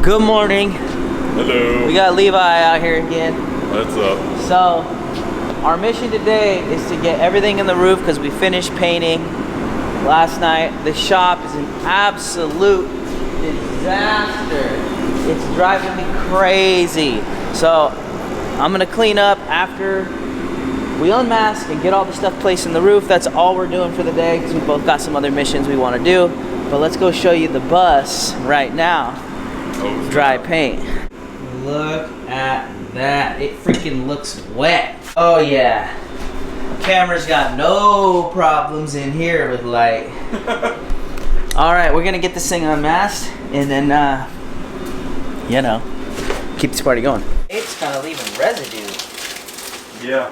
Good morning. Hello. We got Levi out here again. What's up? So, our mission today is to get everything in the roof because we finished painting last night. The shop is an absolute disaster. It's driving me crazy. So, I'm gonna clean up after we unmask and get all the stuff placed in the roof. That's all we're doing for the day because we both got some other missions we want to do. But let's go show you the bus right now. Dry paint. Look at that. It freaking looks wet. Oh yeah. Camera's got no problems in here with light. Alright, we're gonna get this thing unmasked and then you know, keep this party going. It's kind of leaving residue. Yeah.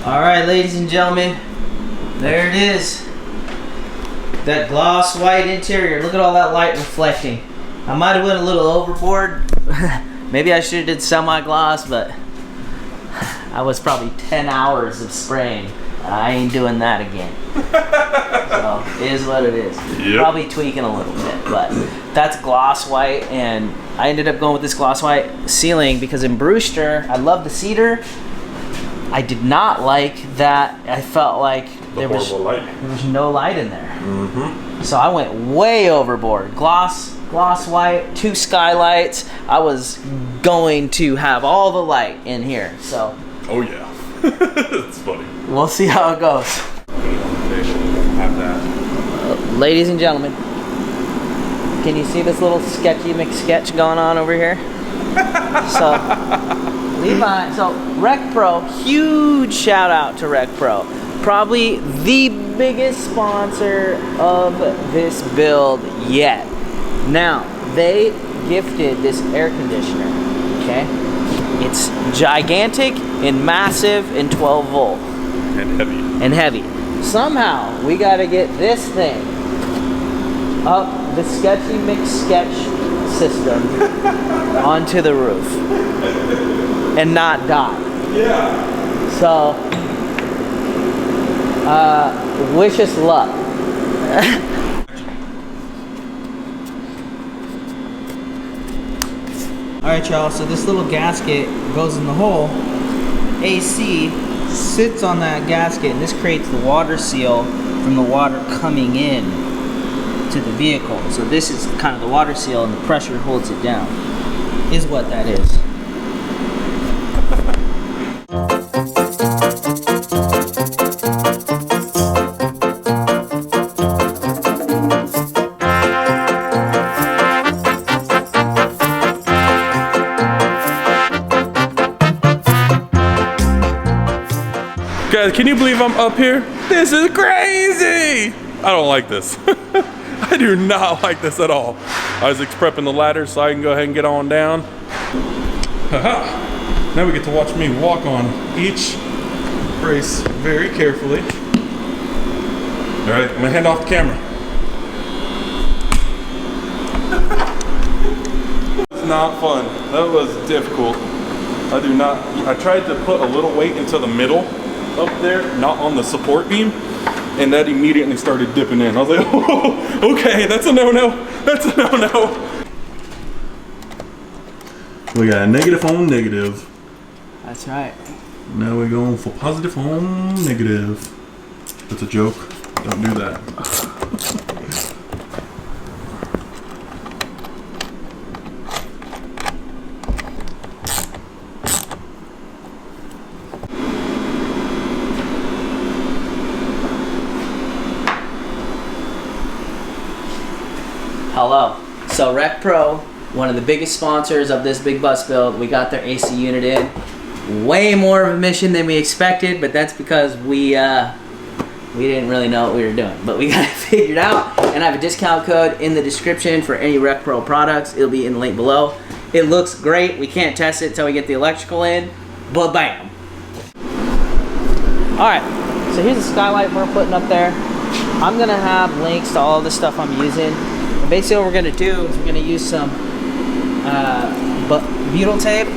Alright, ladies and gentlemen, there it is. That gloss white interior. Look at all that light reflecting. I might have went a little overboard. Maybe I should have did semi-gloss, but I was probably 10 hours of spraying. I ain't doing that again. So, it is what it is. Yep. Probably tweaking a little bit, but that's gloss white, and I ended up going with this gloss white ceiling because in Brewster, I love the cedar. I did not like that. I felt like there was no light in there. Mm-hmm. So I went way overboard. Gloss white, 2 skylights. I was going to have all the light in here. So. Oh yeah. It's funny. We'll see how it goes. Have that. Ladies and gentlemen, can you see this little sketchy McSketch going on over here? So. Levi, so RecPro, huge shout out to RecPro. Probably the biggest sponsor of this build yet. Now, they gifted this air conditioner, okay? It's gigantic and massive and 12 volt. And heavy. Somehow, we gotta get this thing up the sketchy McSketch system onto the roof. And not die. Yeah. So, wish us luck. Alright y'all, so this little gasket goes in the hole. AC sits on that gasket and this creates the water seal from the water coming in to the vehicle. So this is kind of the water seal and the pressure holds it down, is what that is. Guys, can you believe I'm up here? This is crazy! I don't like this. I do not like this at all. Isaac's prepping the ladder so I can go ahead and get on down. Haha. Now we get to watch me walk on each brace very carefully. All right, I'm gonna hand off the camera. That was not fun. That was difficult. I tried to put a little weight into the middle up there, not on the support beam, and that immediately started dipping in. I was like, oh, okay, that's a no-no. That's a no-no. We got negative on negative. That's right. Now we're going for positive on negative. That's a joke. Don't do that. Hello. So RecPro, one of the biggest sponsors of this big bus build, we got their AC unit in. Way more of a mission than we expected, but that's because we didn't really know what we were doing. But we got it figured out, and I have a discount code in the description for any RecPro products. It'll be in the link below. It looks great. We can't test it until we get the electrical in, but bam. All right, so here's the skylight we're putting up there. I'm gonna have links to all the stuff I'm using. And basically what we're gonna do is we're gonna use some butyl tape,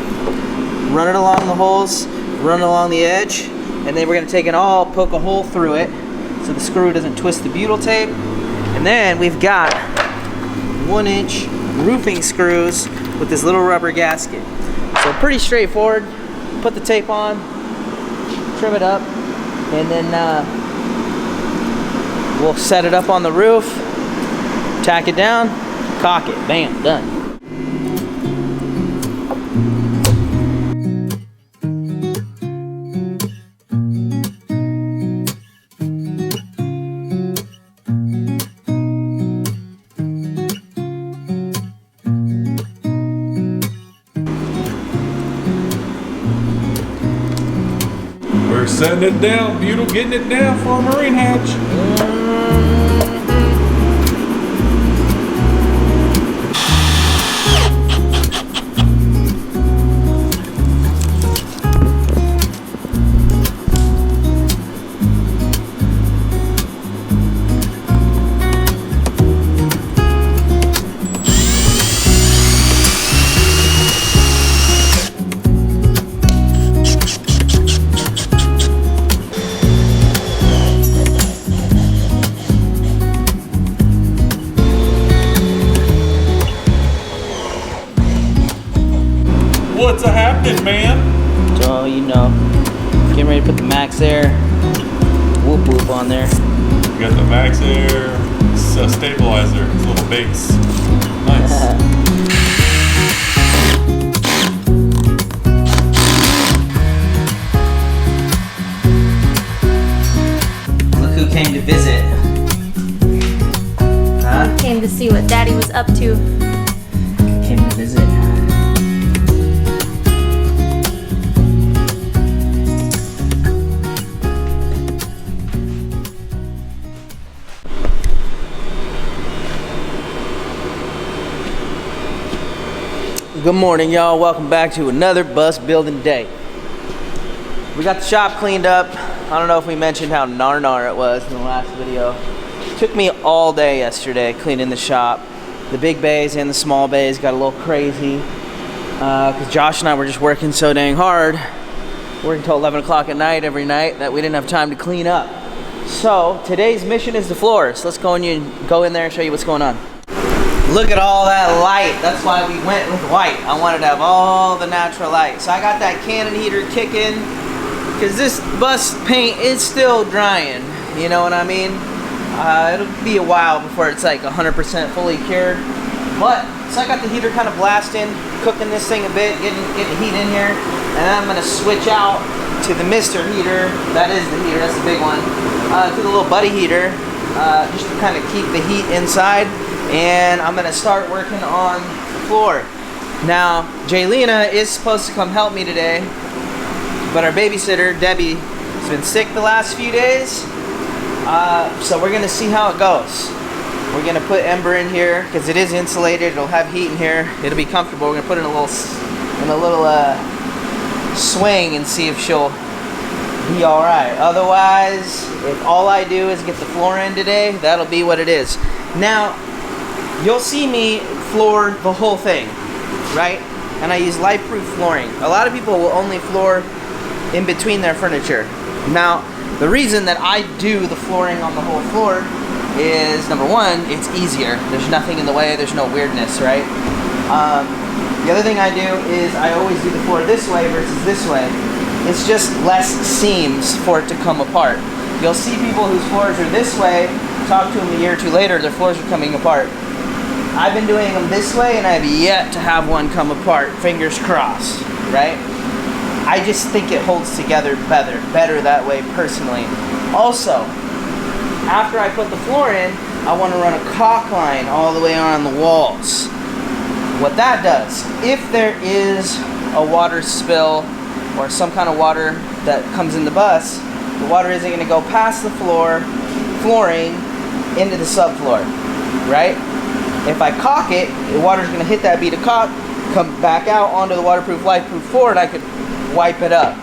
run it along the holes, run it along the edge, and then we're gonna take it all, poke a hole through it so the screw doesn't twist the butyl tape. And then we've got 1-inch roofing screws with this little rubber gasket. So pretty straightforward. Put the tape on, trim it up, and then we'll set it up on the roof, tack it down, caulk it, bam, done. We're setting it down, Butyl, getting it down for a marine hatch. What's a happening, man? So, you know, getting ready to put the max air whoop whoop on there. We got the max air stabilizer, it's a little base. Nice. Look who came to visit. Huh? Came to see what Daddy was up to. Came to visit. Good morning, y'all. Welcome back to another bus building day. We got the shop cleaned up. I don't know if we mentioned how nar it was in the last video. It took me all day yesterday cleaning the shop. The big bays and the small bays got a little crazy because Josh and I were just working so dang hard, working until 11 o'clock at night every night, that we didn't have time to clean up. So today's mission is the floors. Let's go in there and show you what's going on. Look at all that light. That's why we went with white. I wanted to have all the natural light. So I got that Canon heater kicking because this bus paint is still drying. You know what I mean? It'll be a while before it's like 100% fully cured. But, so I got the heater kind of blasting, cooking this thing a bit, getting heat in here. And then I'm going to switch out to the Mr. heater. That is the heater, that's the big one. To the little buddy heater, just to kind of keep the heat inside. And I'm gonna start working on the floor. Now, Jaylena is supposed to come help me today, but our babysitter, Debbie, has been sick the last few days. So we're gonna see how it goes. We're gonna put Ember in here because it is insulated. It'll have heat in here. It'll be comfortable. We're gonna put it in a little swing and see if she'll be all right. Otherwise, if all I do is get the floor in today, that'll be what it is. Now, you'll see me floor the whole thing, right? And I use light-proof flooring. A lot of people will only floor in between their furniture. Now, the reason that I do the flooring on the whole floor is, number one, it's easier. There's nothing in the way, there's no weirdness, right? The other thing I do is I always do the floor this way versus this way. It's just less seams for it to come apart. You'll see people whose floors are this way, talk to them a year or two later, their floors are coming apart. I've been doing them this way and I have yet to have one come apart, fingers crossed, right? I just think it holds together better that way personally. Also, after I put the floor in, I want to run a caulk line all the way on the walls. What that does, if there is a water spill or some kind of water that comes in the bus, the water isn't going to go past the flooring into the subfloor, right? If I caulk it, the water's going to hit that bead of caulk, come back out onto the waterproof, life-proof floor, and I could wipe it up.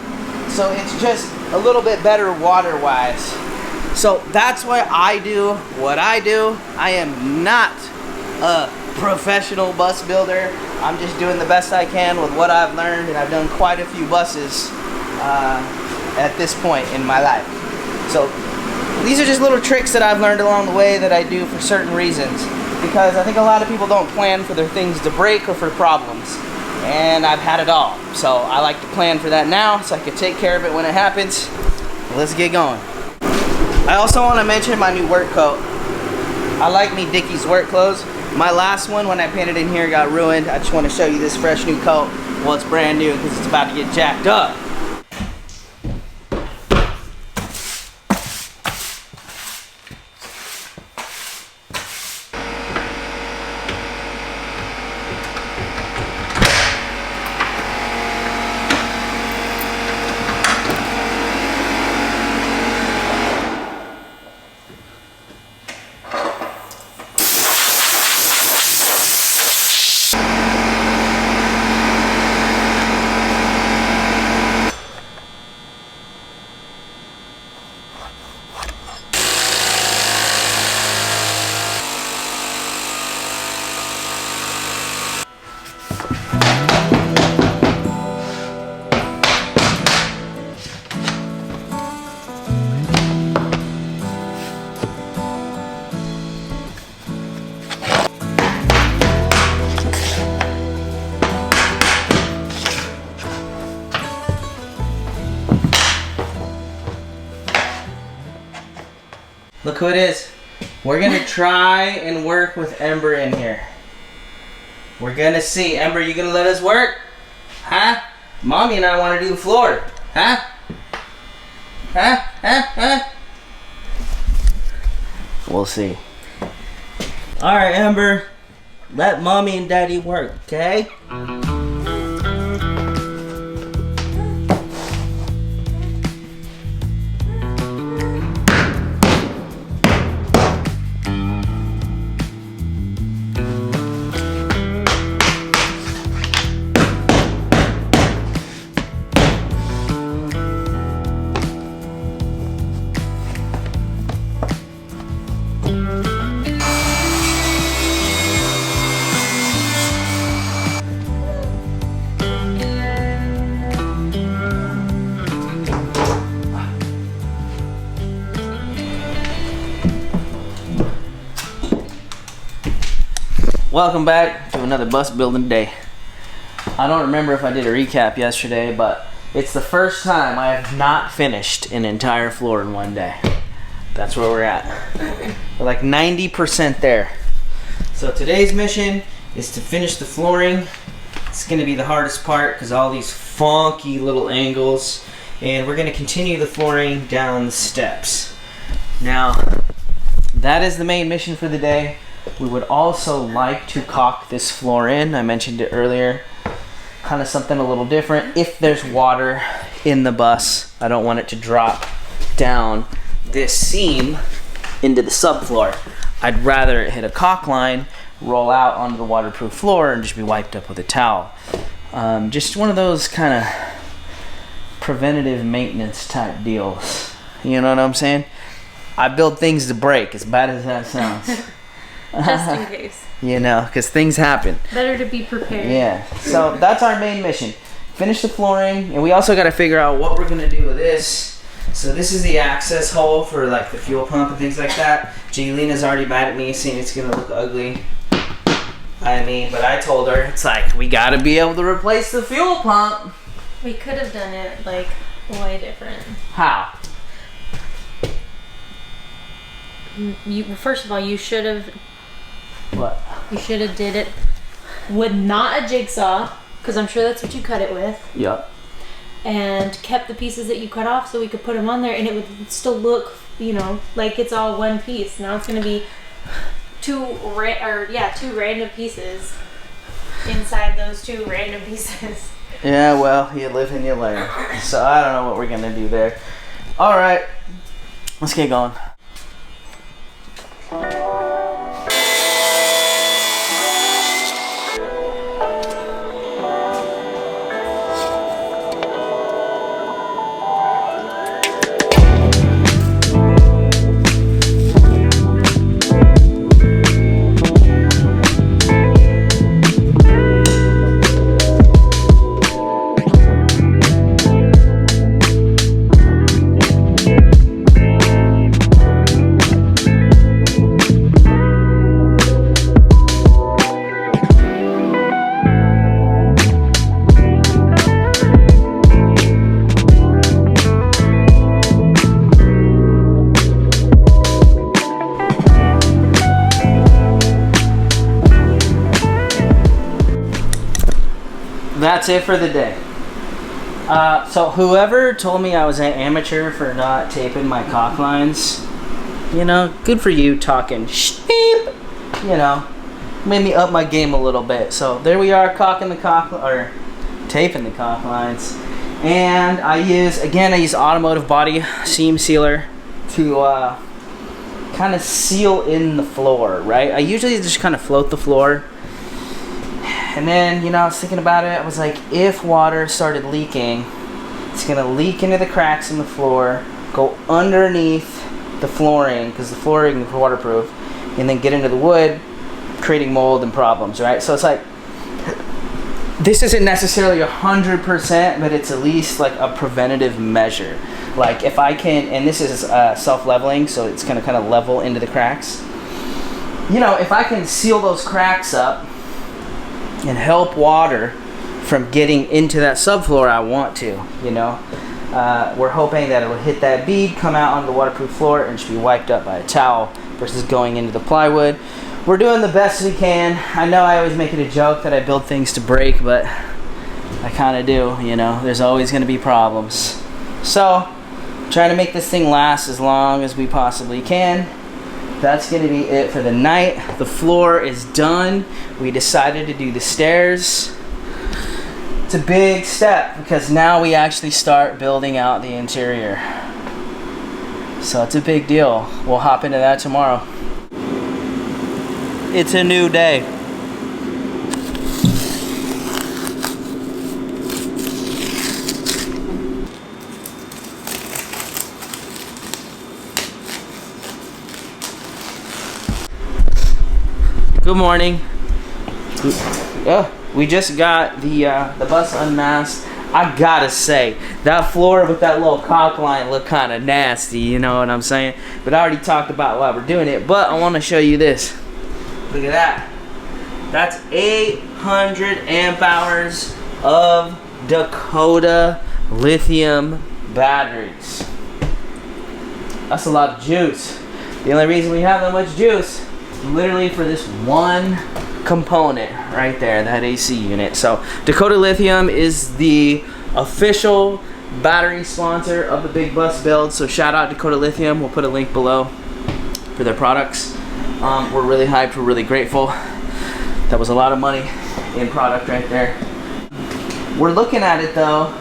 So it's just a little bit better water-wise. So that's why I do what I do. I am not a professional bus builder. I'm just doing the best I can with what I've learned, and I've done quite a few buses at this point in my life. So these are just little tricks that I've learned along the way that I do for certain reasons, because I think a lot of people don't plan for their things to break or for problems, and I've had it all. So I like to plan for that now so I can take care of it when it happens. Let's get going. I also want to mention my new work coat. I like me Dickies work clothes. My last one, when I painted in here, got ruined. I just want to show you this fresh new coat. Well, it's brand new because it's about to get jacked up. Look who it is. We're gonna try and work with Ember in here. We're gonna see. Ember, you gonna let us work? Huh? Mommy and I wanna do the floor. Huh? Huh? Huh? Huh? We'll see. Alright, Ember. Let Mommy and Daddy work, okay? Welcome back to another bus building day. I don't remember if I did a recap yesterday, but it's the first time I have not finished an entire floor in one day. That's where we're at. We're like 90% there. So today's mission is to finish the flooring. It's gonna be the hardest part because all these funky little angles, and we're gonna continue the flooring down the steps. Now, that is the main mission for the day. We would also like to caulk this floor in. I mentioned it earlier. Kind of something a little different. If there's water in the bus, I don't want it to drop down this seam into the subfloor. I'd rather it hit a caulk line, roll out onto the waterproof floor, and just be wiped up with a towel. Just one of those kind of preventative maintenance type deals. You know what I'm saying? I build things to break, as bad as that sounds. Just in case. You know, because things happen. Better to be prepared. Yeah, so that's our main mission. Finish the flooring, and we also got to figure out what we're going to do with this. So this is the access hole for like the fuel pump and things like that. Jaylena's already mad at me saying it's going to look ugly. I mean, but I told her, it's like, we gotta be able to replace the fuel pump. We could have done it like way different. How? First of all, you should have. What? You should have did it with not a jigsaw, because I'm sure that's what you cut it with. Yep. And kept the pieces that you cut off so we could put them on there, and it would still look, you know, like it's all one piece. Now it's gonna be two random pieces inside those two random pieces. Yeah, well, you live and you learn. So I don't know what we're gonna do there. All right, let's get going. That's it for the day. So whoever told me I was an amateur for not taping my caulk lines, you know, good for you talking sheep, you know, made me up my game a little bit. So there we are, taping the caulk lines. And I use automotive body seam sealer to kind of seal in the floor, right? I usually just kind of float the floor. And then, you know, I was thinking about it. I was like, if water started leaking, it's going to leak into the cracks in the floor, go underneath the flooring, because the flooring is waterproof, and then get into the wood, creating mold and problems, right? So it's like, this isn't necessarily 100%, but it's at least like a preventative measure. Like if I can, and this is self-leveling, so it's going to kind of level into the cracks. You know, if I can seal those cracks up, and help water from getting into that subfloor I want to, you know. We're hoping that it'll hit that bead, come out onto the waterproof floor, and should be wiped up by a towel versus going into the plywood. We're doing the best we can. I know I always make it a joke that I build things to break, but I kind of do, you know. There's always going to be problems. So, trying to make this thing last as long as we possibly can. That's going to be it for the night. The floor is done. We decided to do the stairs. It's a big step because now we actually start building out the interior. So it's a big deal. We'll hop into that tomorrow. It's a new day. Good morning. We just got the bus unmasked. I gotta say, that floor with that little caulk line looked kind of nasty, you know what I'm saying? But I already talked about why we're doing it, but I want to show you this. Look at that. That's 800 amp hours of Dakota lithium batteries. That's a lot of juice. The only reason we have that much juice literally for this one component right there, that AC unit. So Dakota Lithium is the official battery sponsor of the Big Bus build, so shout out Dakota Lithium. We'll put a link below for their products. We're really hyped, we're really grateful. That was a lot of money in product right there. We're looking at it though,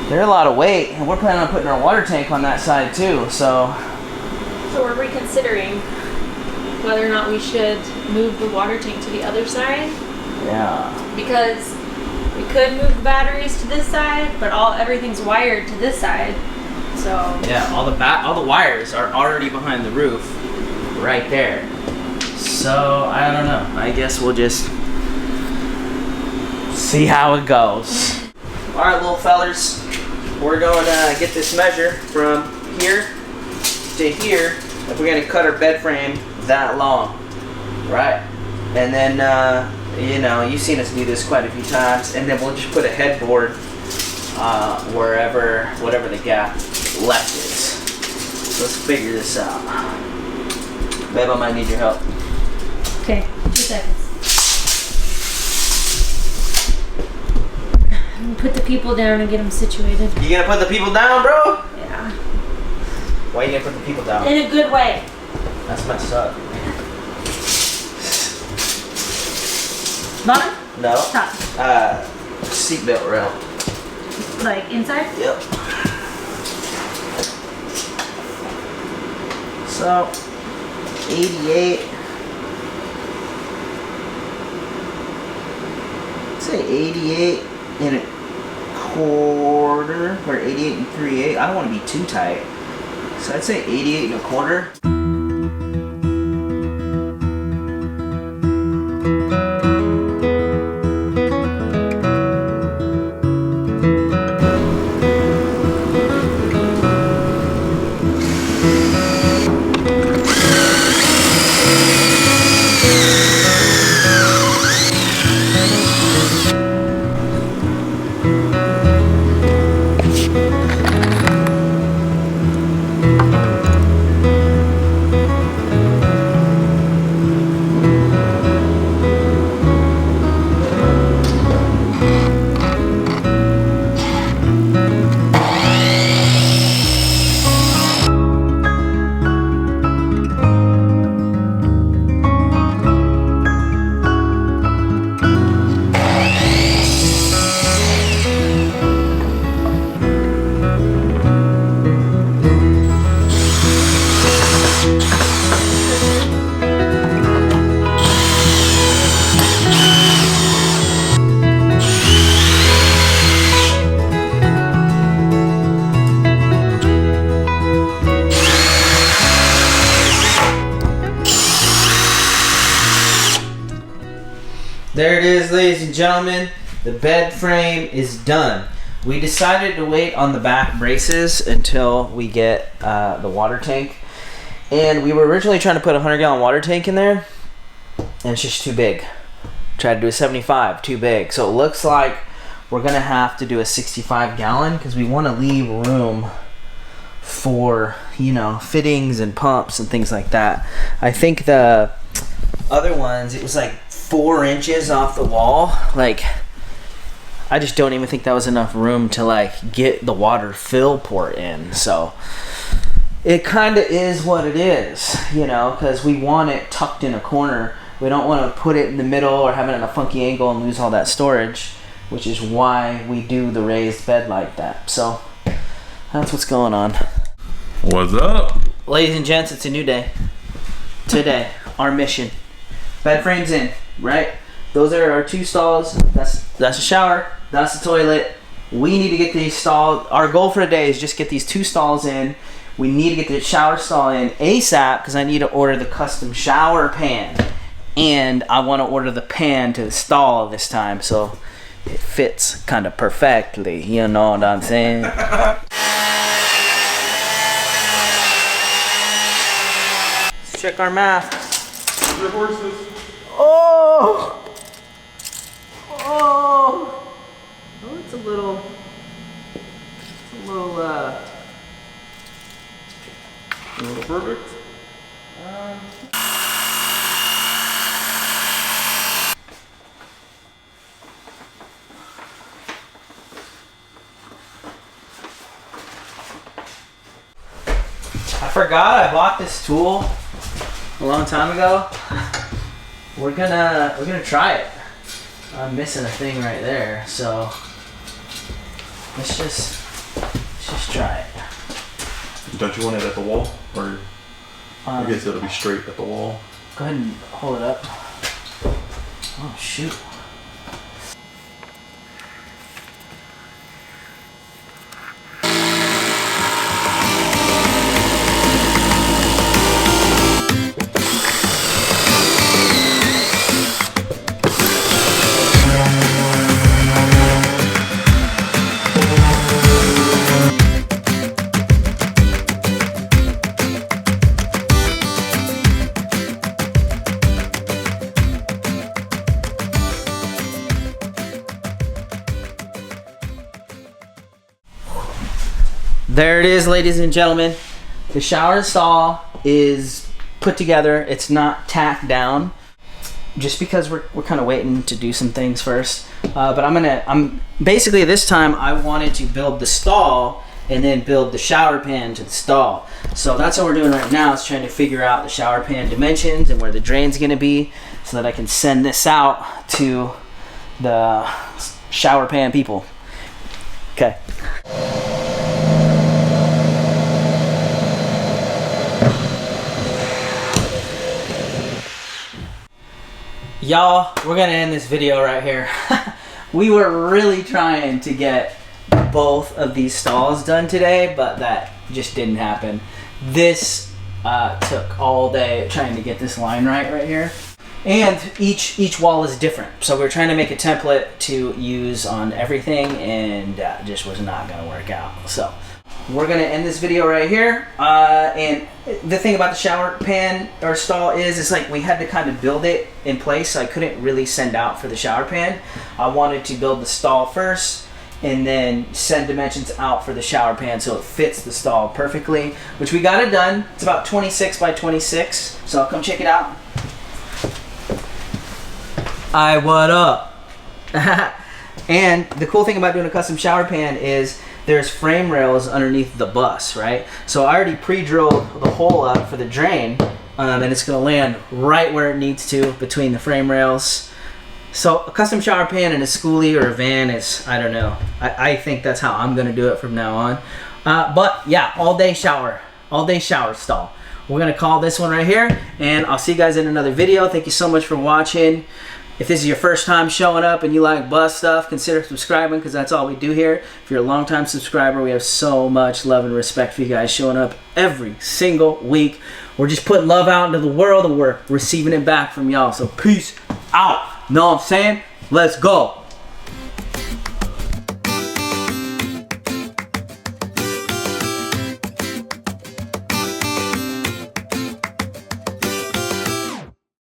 they're a lot of weight, and we're planning on putting our water tank on that side too, so we're reconsidering whether or not we should move the water tank to the other side. Yeah. Because we could move the batteries to this side, but everything's wired to this side. So yeah, all the wires are already behind the roof, right there. So I don't know. I guess we'll just see how it goes. All right, little fellers, we're going to get this measure from here to here if we're going to cut our bed frame that long, right? And then, you know, you've seen us do this quite a few times. And then we'll just put a headboard whatever the gap left is. So let's figure this out. Babe, I might need your help. Okay, 2 seconds. Put the people down and get them situated. You gonna put the people down, bro? Yeah. Why you gonna put the people down? In a good way. That's messed up. Bottom? No. Top. Seatbelt rail. Like inside? Yep. So, 88. Say 88 and a quarter, or 88 and 3/8. I don't want to be too tight. So I'd say 88 and a quarter. There it is, ladies and gentlemen. The bed frame is done. We decided to wait on the back braces until we get the water tank. And we were originally trying to put a 100-gallon water tank in there, and it's just too big. Tried to do a 75, too big. So it looks like we're gonna have to do a 65-gallon because we want to leave room for, you know, fittings and pumps and things like that. I think the other ones, it was like 4 inches off the wall. Like, I just don't even think that was enough room to like get the water fill port in. So it kind of is what it is, you know, because we want it tucked in a corner. We don't want to put it in the middle or have it at a funky angle and lose all that storage, which is why we do the raised bed like that. So that's what's going on. What's up? Ladies and gents, it's a new day. Today, our mission. Bed frame's in, right? Those are our 2 stalls. That's a shower. That's the toilet. We need to get these stalls. Our goal for today is just get these 2 stalls in. We need to get the shower stall in ASAP because I need to order the custom shower pan. And I want to order the pan to the stall this time so it fits kind of perfectly. You know what I'm saying? Let's check our math. Your horses. Oh! Oh! Oh, it's a little, Perfect. I forgot I bought this tool a long time ago. We're gonna try it. I'm missing a thing right there, so let's just try it. Don't you want it at the wall? Or I guess it'll be straight at the wall. Go ahead and hold it up. Oh shoot. There it is, ladies and gentlemen. The shower stall is put together. It's not tacked down, just because we're kind of waiting to do some things first. But I'm basically this time I wanted to build the stall and then build the shower pan to the stall. So that's what we're doing right now, is trying to figure out the shower pan dimensions and where the drain's gonna be, so that I can send this out to the shower pan people. Okay. Y'all, we're gonna end this video right here. We were really trying to get both of these stalls done today, but that just didn't happen. This took all day trying to get this line right here. And each wall is different. So we're trying to make a template to use on everything, and that just was not gonna work out. So we're gonna end this video right here. And the thing about the shower pan or stall is, it's like we had to kind of build it in place, so I couldn't really send out for the shower pan. I wanted to build the stall first and then send dimensions out for the shower pan so it fits the stall perfectly, which we got it done. It's about 26 by 26, so come check it out. What up? And the cool thing about doing a custom shower pan is there's frame rails underneath the bus, right? So I already pre-drilled the hole up for the drain, and it's gonna land right where it needs to between the frame rails. So a custom shower pan and a skoolie or a van is, I don't know. I think that's how I'm gonna do it from now on. But yeah, all day shower stall. We're gonna call this one right here, and I'll see you guys in another video. Thank you so much for watching. If this is your first time showing up and you like bus stuff, consider subscribing, because that's all we do here. If you're a long-time subscriber, we have so much love and respect for you guys showing up every single week. We're just putting love out into the world, and we're receiving it back from y'all. So peace out. Know what I'm saying? Let's go.